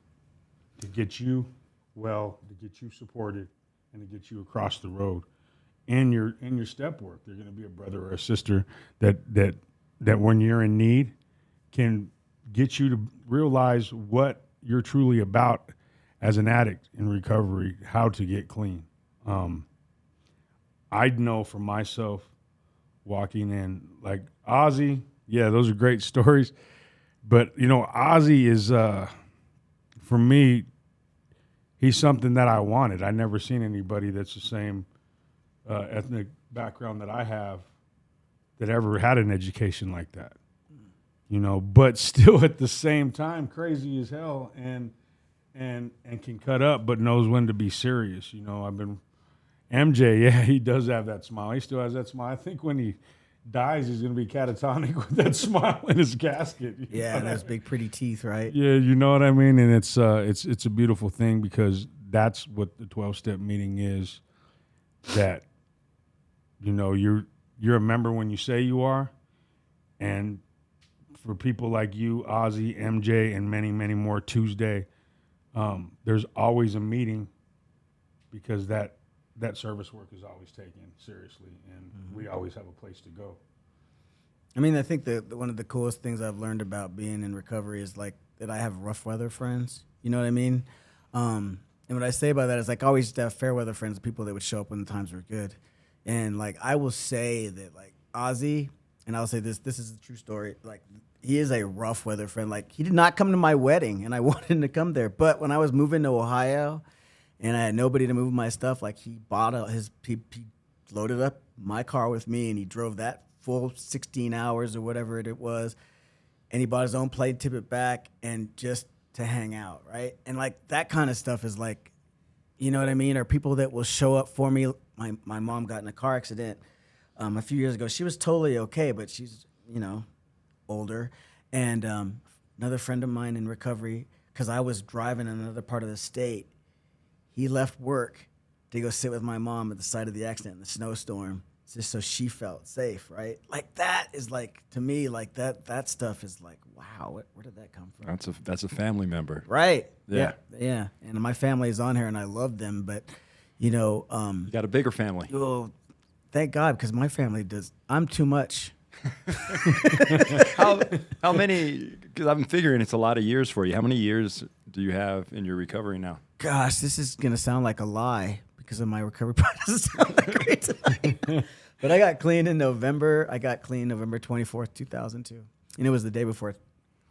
to get you well, to get you supported, and to get you across the road. In your step work, they're going to be a brother or a sister that when you're in need can get you to realize what you're truly about as an addict in recovery, how to get clean. I know for myself walking in, like Ozzy, yeah, those are great stories. But, you know, Ozzy is, for me, he's something that I wanted. I never seen anybody that's the same ethnic background that I have that ever had an education like that. You know, but still at the same time, crazy as hell and can cut up, but knows when to be serious. You know, MJ, yeah, he does have that smile. He still has that smile. I think when he dies, he's going to be catatonic with that smile in his casket. Yeah, and those big pretty teeth, right? Yeah, you know what I mean? And it's a beautiful thing because that's what the 12-step meeting is, that, you know, you're a member when you say you are, and for people like you, Ozzy, MJ, and many, many more Tuesday, there's always a meeting because that service work is always taken seriously, and we always have a place to go. I mean, I think that one of the coolest things I've learned about being in recovery is like that I have rough weather friends. You know what I mean? And what I say by that is like I always used to have fair weather friends, people that would show up when the times were good. And like I will say that like Ozzy, and I'll say this is a true story, like he is a rough weather friend. Like he did not come to my wedding, and I wanted him to come there. But when I was moving to Ohio and I had nobody to move my stuff, like he bought he loaded up my car with me, and he drove that full 16 hours or whatever it was, and he bought his own plane, tip it back, and just to hang out, right? And like that kind of stuff is like, you know what I mean? Or people that will show up for me. My mom got in a car accident a few years ago. She was totally okay, but she's, you know, older. And another friend of mine in recovery, because I was driving in another part of the state, he left work to go sit with my mom at the site of the accident in the snowstorm, just so she felt safe, right? Like that is like, to me, like that stuff is like, wow, where did that come from? That's a family member. Right. Yeah. Yeah. And my family is on here and I love them, but you know, you got a bigger family. Well, thank God, because my family I'm too much. How many, because I'm figuring it's a lot of years for you. How many years do you have in your recovery now? Gosh, this is going to sound like a lie because of my recovery process. Sound like great tonight. But I got clean in November. I got clean November 24th, 2002. And it was the day before,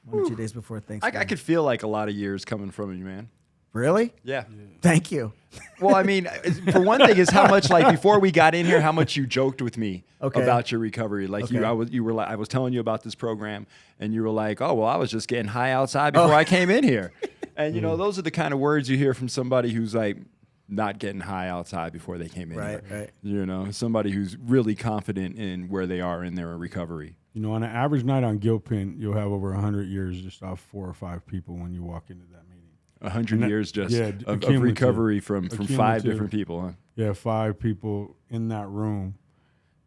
1 or 2 days before Thanksgiving. I could feel like a lot of years coming from you, man. Really? Yeah. Thank you. Well, I mean, for one thing is how much, like before we got in here, how much you joked with me about your recovery. Like I was telling you about this program, and you were like, "Oh, well, I was just getting high outside before I came in here." And you know, those are the kind of words you hear from somebody who's like not getting high outside before they came in Right, here. right. You know, somebody who's really confident in where they are in their recovery. You know, on an average night on Gilpin, you'll have over 100 years just off 4 or 5 people when you walk into that meeting. 100 years just of accumulative. recovery from 5 Accumulative. different people, huh? Yeah, 5 people in that room.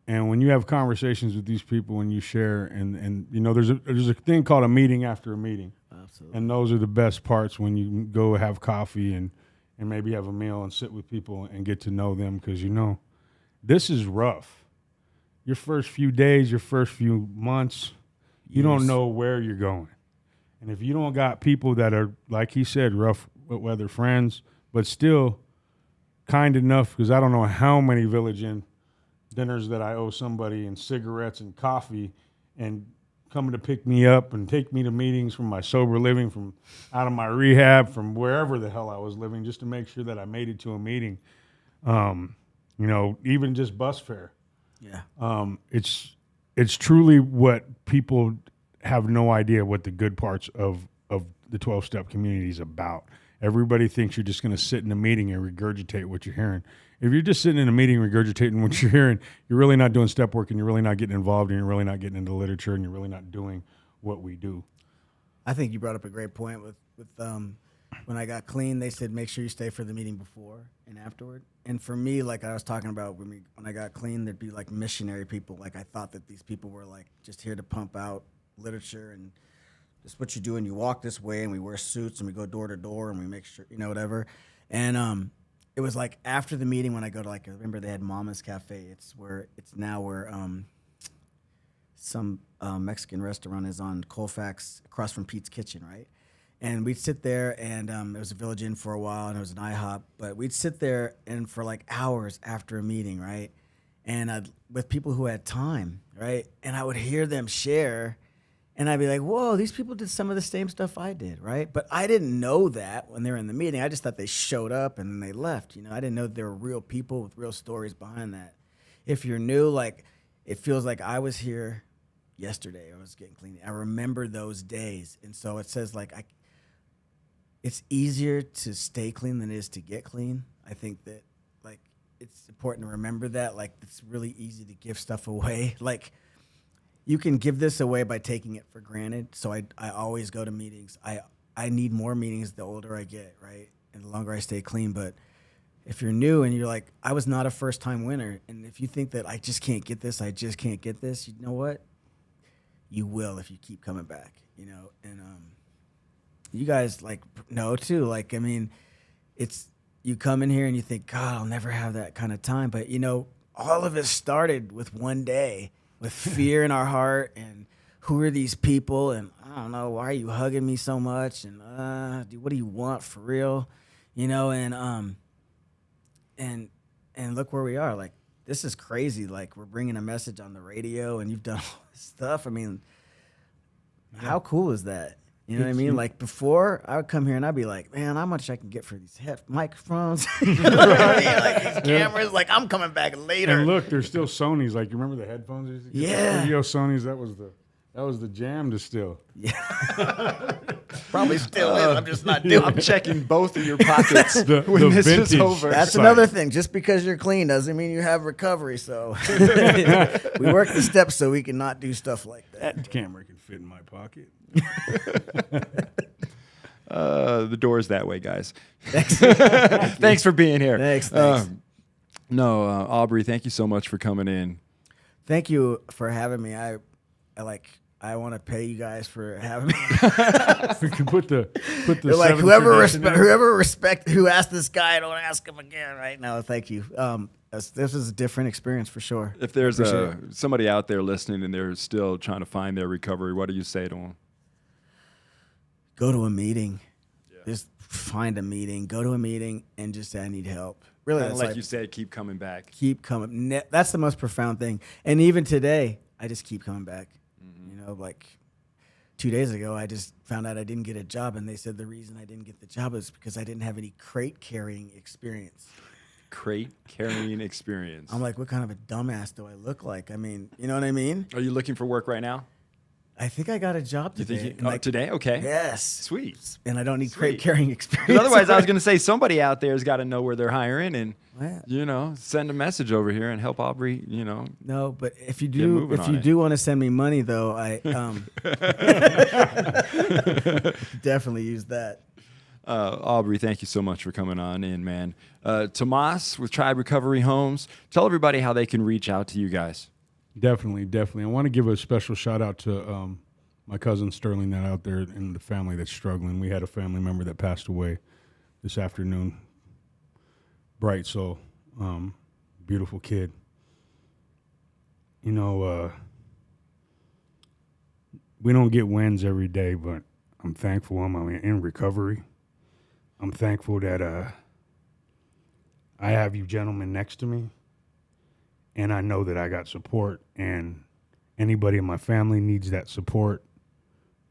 And when you have conversations with these people and you share, and you know, there's a thing called a meeting after a meeting. Absolutely. And those are the best parts when you go have coffee and maybe have a meal and sit with people and get to know them, because, you know, this is rough. Your first few days, your first few months, you don't know where you're going. And if you don't got people that are, like he said, rough weather friends, but still kind enough, because I don't know how many Village Inn dinners that I owe somebody, and cigarettes and coffee, and coming to pick me up and take me to meetings from my sober living, from out of my rehab, from wherever the hell I was living, just to make sure that I made it to a meeting. You know, even just bus fare. Yeah. It's truly what people have no idea what the good parts of the 12-step community is about. Everybody thinks you're just going to sit in a meeting and regurgitate what you're hearing. If you're just sitting in a meeting regurgitating what you're hearing, you're really not doing step work, and you're really not getting involved, and you're really not getting into literature, and you're really not doing what we do. I think you brought up a great point with when I got clean, they said make sure you stay for the meeting before and afterward. And for me, like I was talking about, when I got clean, there'd be like missionary people. Like I thought that these people were like just here to pump out literature, and this is what you do, and you walk this way, and we wear suits, and we go door to door, and we make sure, you know, whatever. And it was like after the meeting when I go to, like, I remember they had Mama's Cafe. It's now where some Mexican restaurant is on Colfax, across from Pete's Kitchen, right? And we'd sit there, and it was a Village Inn for a while, and it was an IHOP. But we'd sit there and for like hours after a meeting, right? And with people who had time, right? And I would hear them share, and I'd be like, whoa, these people did some of the same stuff I did, right? But I didn't know that when they were in the meeting. I just thought they showed up and then they left. You know, I didn't know that there were real people with real stories behind that. If you're new, like, it feels like I was here yesterday. I was getting clean. I remember those days. And so it says, like, it's easier to stay clean than it is to get clean. I think that, like, it's important to remember that. Like, it's really easy to give stuff away. Like, you can give this away by taking it for granted. So I always go to meetings. I need more meetings the older I get, right? And the longer I stay clean. But if you're new and you're like, I was not a first-time winner, and if you think that I just can't get this, you know what? You will if you keep coming back, you know? And you guys, like, know, too. Like, I mean, it's, you come in here and you think, God, I'll never have that kind of time. But, you know, all of it started with one day, with fear in our heart, and who are these people, and I don't know, why are you hugging me so much, and what do you want for real, you know? And look where we are. Like, this is crazy. Like, we're bringing a message on the radio, and you've done all this stuff. I mean, how cool is that? You know what I mean? Like, before, I would come here and I'd be like, man, how much I can get for these microphones? You know what I mean? Like, these cameras, like, I'm coming back later. And look, there's still Sonys. Like, you remember the headphones? You used to get? Yeah. The radio Sonys, that was the jam to still. Yeah. Probably still is. I'm just not doing I'm checking both of your pockets The when this is vintage over. That's site. another thing. Just because you're clean doesn't mean you have recovery. So we work the steps so we can not do stuff like that. That camera can fit in my pocket. The door's that way, guys. Thanks for being here. Thanks. Aubrey, thank you so much for coming in. Thank you for having me. I want to pay you guys for having me. We can put the They're like, seventh who asked this guy, don't ask him again. Right now, thank you. This is a different experience for sure. If there's somebody out there listening and they're still trying to find their recovery, what do you say to them? Go to a meeting. Yeah. Just find a meeting. Go to a meeting and just say, I need help. Really, Kind of like you said, keep coming back. Keep coming. That's the most profound thing. And even today, I just keep coming back. Mm-hmm. You know, like 2 days ago, I just found out I didn't get a job, and they said the reason I didn't get the job is because I didn't have any crate carrying experience. Crate carrying experience. I'm like, what kind of a dumbass do I look like? I mean, you know what I mean? Are you looking for work right now? I think I got a job You today. think And, like, today? Okay. Yes. Sweet. And I don't need Sweet. carrying experience. 'Cause otherwise, I was going to say somebody out there has got to know where they're hiring and, Yeah. send a message over here and help Aubrey, No, but if you moving on it. do want to send me money, though, I definitely use that. Aubrey, thank you so much for coming on in, man. Tomas with Tribe Recovery Homes, tell everybody how they can reach out to you guys. Definitely. I want to give a special shout out to my cousin Sterling, that out there in the family that's struggling. We had a family member that passed away this afternoon. Bright soul, beautiful kid. We don't get wins every day, but I'm thankful I'm in recovery. I'm thankful that I have you gentlemen next to me. And I know that I got support, and anybody in my family needs that support.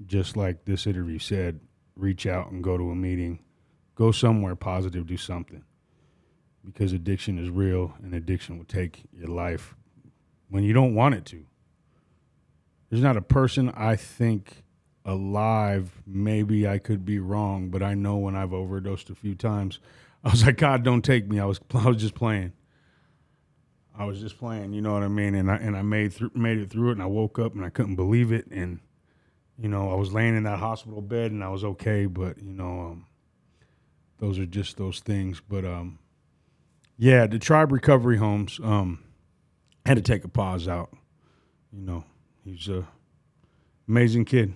Just like this interview said, reach out and go to a meeting. Go somewhere positive, do something. Because addiction is real, and addiction will take your life when you don't want it to. There's not a person I think alive, maybe I could be wrong, but I know when I've overdosed a few times, I was like, God, don't take me. I was just playing. You know what I mean? And I made it through it, and I woke up and I couldn't believe it. And, I was laying in that hospital bed and I was okay, but, those are just those things. But, the Tribe Recovery Homes, had to take a pause out. He's a amazing kid.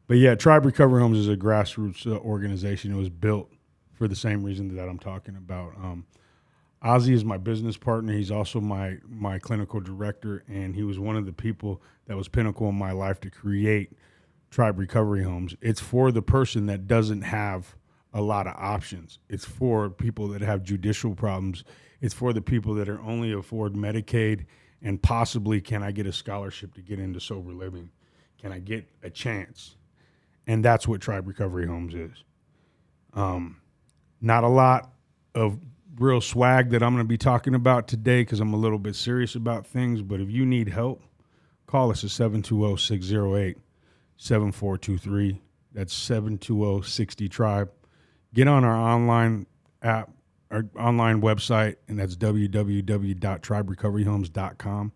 But yeah, Tribe Recovery Homes is a grassroots organization. It was built for the same reason that I'm talking about. Ozzy is my business partner. He's also my clinical director, and he was one of the people that was pinnacle in my life to create Tribe Recovery Homes. It's for the person that doesn't have a lot of options. It's for people that have judicial problems. It's for the people that are only afford Medicaid, and possibly, can I get a scholarship to get into sober living? Can I get a chance? And that's what Tribe Recovery Homes is. Not a lot of real swag that I'm going to be talking about today because I'm a little bit serious about things. But if you need help, call us at 720-608-7423. That's 720-60-TRIBE. Get on our online app, our online website, and that's www.triberecoveryhomes.com.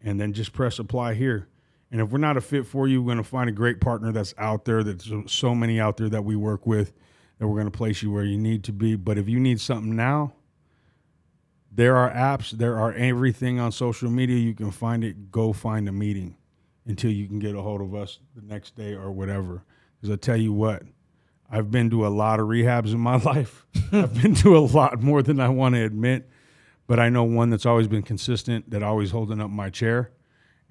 And then just press apply here. And if we're not a fit for you, we're going to find a great partner that's out there. There's so many out there that we work with that we're going to place you where you need to be. But if you need something now, there are apps, there are everything on social media. You can find it. Go find a meeting until you can get a hold of us the next day or whatever. Because I tell you what, I've been to a lot of rehabs in my life. I've been to a lot more than I want to admit. But I know one that's always been consistent, that always holding up my chair.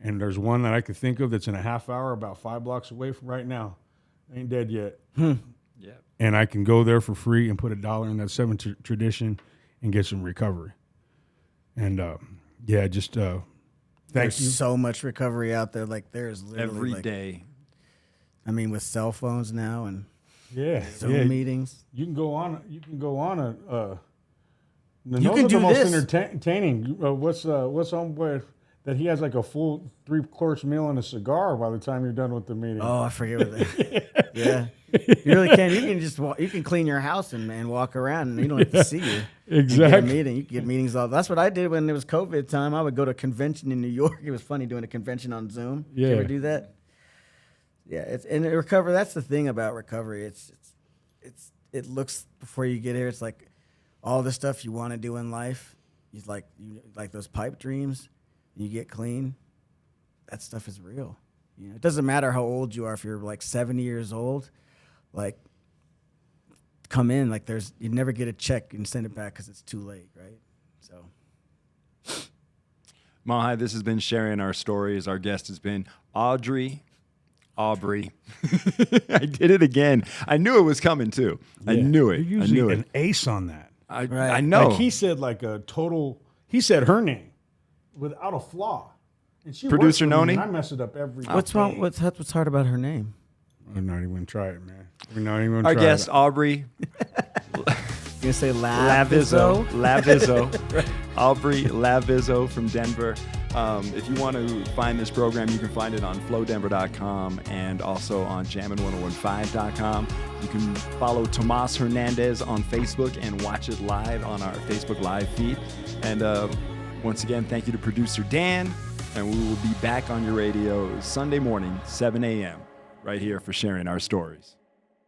And there's one that I could think of that's in a half hour, about 5 blocks away from right now. Ain't dead yet. Yeah. And I can go there for free and put $1 in that 7 tradition and get some recovery. And thank There's you. so much recovery out there. Like, there's literally Every day. I mean, with cell phones now and Zoom meetings. You can go on. You can go on a. You can do the most this. entertaining. What's on with that? He has like a full 3-course meal and a cigar by the time you're done with the meeting. Oh, I forget what that. Yeah, you really can. You can just you can clean your house and walk around, and you don't have to see you. Exactly. You get a meeting. You can get meetings all. That's what I did when it was COVID time. I would go to a convention in New York. It was funny doing a convention on Zoom. Yeah. Did you ever do that? Yeah, and recovery. That's the thing about recovery. It looks before you get here. It's like all the stuff you want to do in life. You like those pipe dreams. You get clean. That stuff is real. It doesn't matter how old you are. If you're like 70 years old, like, come in. Like, you never get a check and send it back because it's too late, right? So, Mahai, this has been sharing our stories. Our guest has been Aubrey. I did it again. I knew it was coming too. Yeah. I knew it. You're I usually knew it. an ace on that. I know. Like, he said he said her name without a flaw. And she Producer works for me, Noni? and I mess it up every day. what's wrong? What's hard about her name? We're not even going to try it, man. We're not even going to Our try guest, it. Aubrey You gonna say Lavizzo. Lavizzo? Aubrey Lavizzo from Denver. If you want to find this program, you can find it on flowdenver.com and also on jammin1015.com. You can follow Tomas Hernandez on Facebook and watch it live on our Facebook Live feed. And once again, thank you to producer Dan, and we will be back on your radio Sunday morning, 7 a.m., right here for sharing our stories.